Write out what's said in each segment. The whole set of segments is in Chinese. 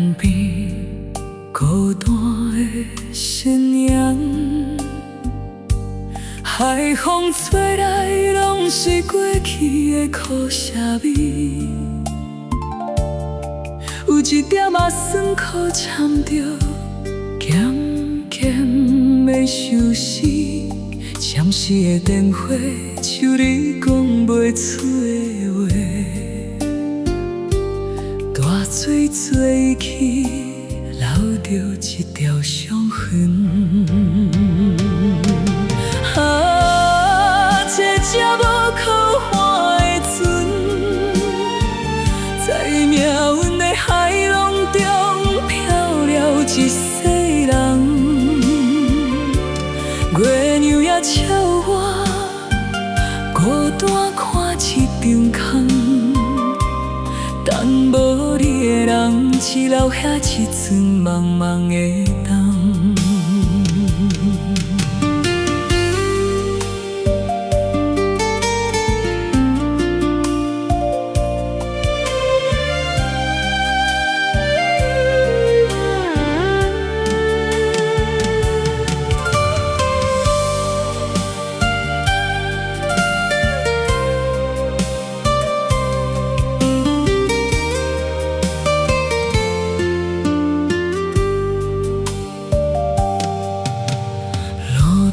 岸边孤单的身影，海风吹来，拢是过去的苦涩味。有一点仔酸苦掺着，渐渐的收拾。暂时的电话，像你讲袂出的话，大水做去，留着一条伤痕。这只无可换的船，在命运的海浪中漂了一世人。月亮也笑我孤单看一场空，等无你的人，只留遐一寸茫茫的冬。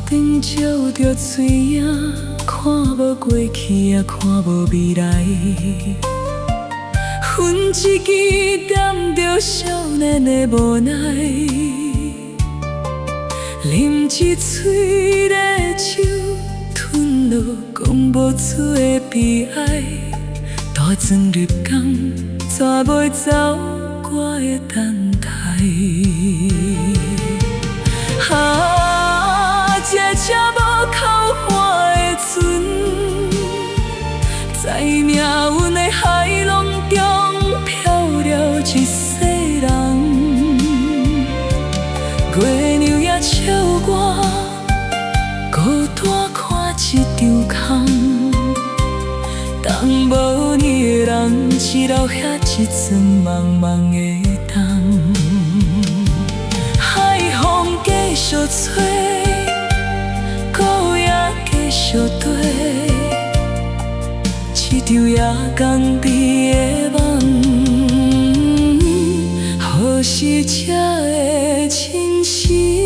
灯照着水影，看无过去，也看无未来。阮一支点着少年的无奈，啉一嘴热酒，吞落讲无出的悲哀。大船入港，怎袂走我的等待？这只无可换的船，在命运的海浪中漂了一世人。月亮也笑我孤单看一场空，等无你的人，只留遐一寸茫茫的冬。海风继续吹，雨也继续地，一场夜光比的梦，何时才会清醒？